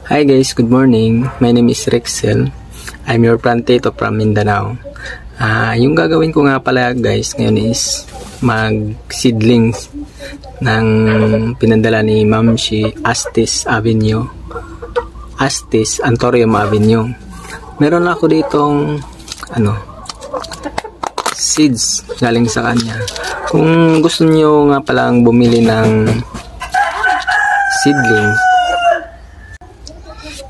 Hi guys, good morning. My name is Rexel. I'm your plantato from Mindanao. Yung gagawin ko nga pala guys ngayon is mag-seedlings ng pinandala ni Ma'am si Astis Avenue. Astis Antorium Avenue. Meron ako ditong seeds galing sa kanya. Kung gusto niyo nga palang bumili ng seedlings,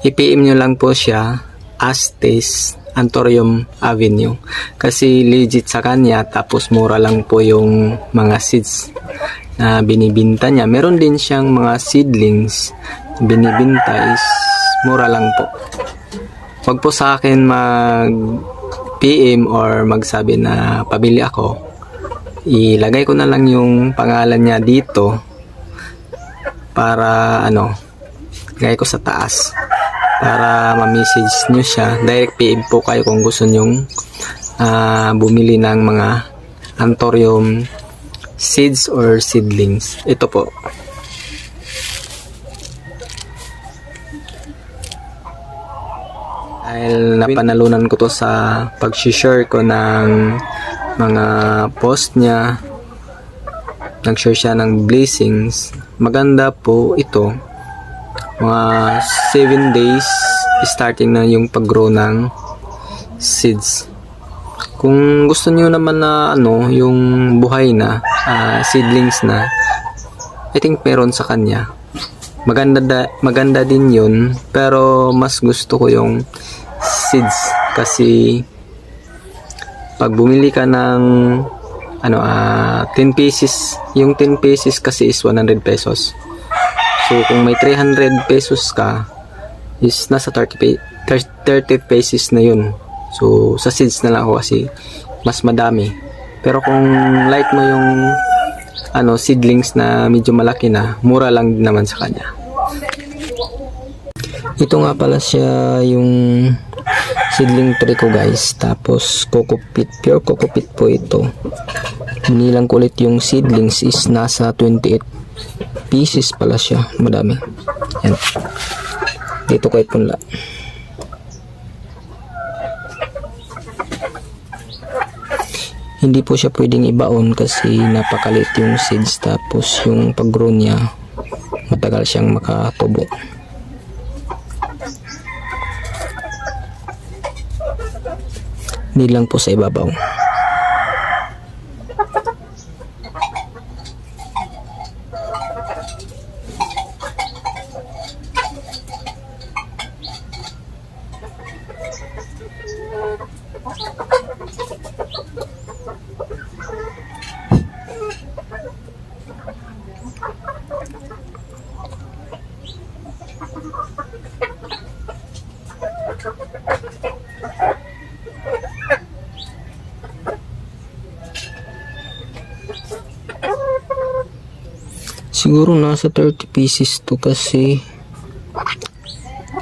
i-PM nyo lang po siya, Astis Antorium Avenue, kasi legit sa kanya, tapos mura lang po yung mga seeds na binibinta niya. Meron din siyang mga seedlings binibinta is mura lang po. Wag po sa akin mag PM or magsabi na pabili ako. Ilagay ko na lang yung pangalan niya dito para ilagay ko sa taas para ma-message nyo siya. Direct PM po kayo kung gusto nyong bumili ng mga Antorium seeds or seedlings. Ito po. Dahil napanalunan ko to sa pag-share ko ng mga post niya, nag-share siya ng blessings. Maganda po ito. Mga 7 days starting na yung pag-grow ng seeds. Kung gusto niyo naman na yung buhay na seedlings na, I think meron sa kanya. Maganda din yun, pero mas gusto ko yung seeds kasi pag bumili ka ng 10 pieces, yung 10 pieces kasi is 100 pesos. So kung may 300 pesos ka, is nasa 30 pesos na yun. So sa seeds na lang ako kasi mas madami. Pero kung like mo yung seedlings na medyo malaki na, mura lang naman sa kanya. Ito nga pala siya yung seedling tray ko guys. Tapos coco peat, pure coco peat po ito. Hinilang ko ulit yung seedlings is nasa 28 pieces pala siya. Madami. Yan. Dito kahit punla. Hindi po siya pwedeng ibaon kasi napakalit yung seeds. Tapos yung pag-grow niya, matagal siyang makatubo. Hindi lang po sa ibabaw. Siguro nasa 30 pieces to kasi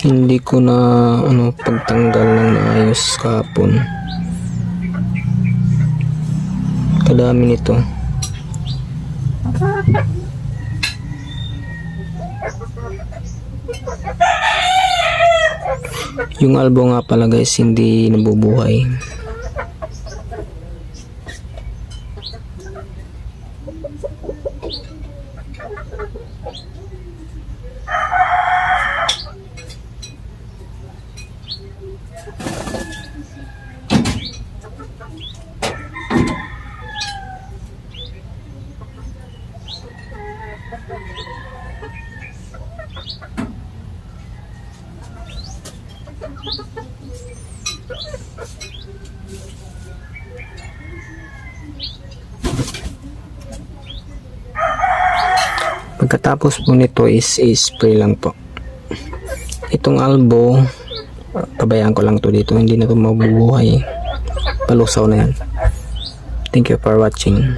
hindi ko na pagtanggal ng naayos kahapon. Kadami nito. Yung albo nga pala guys hindi nabubuhay. Pagkatapos po nito is spray lang po. Itong albo, pabayaan ko lang to dito, hindi na to mabubuhay. Palusaw na yan. Thank you for watching.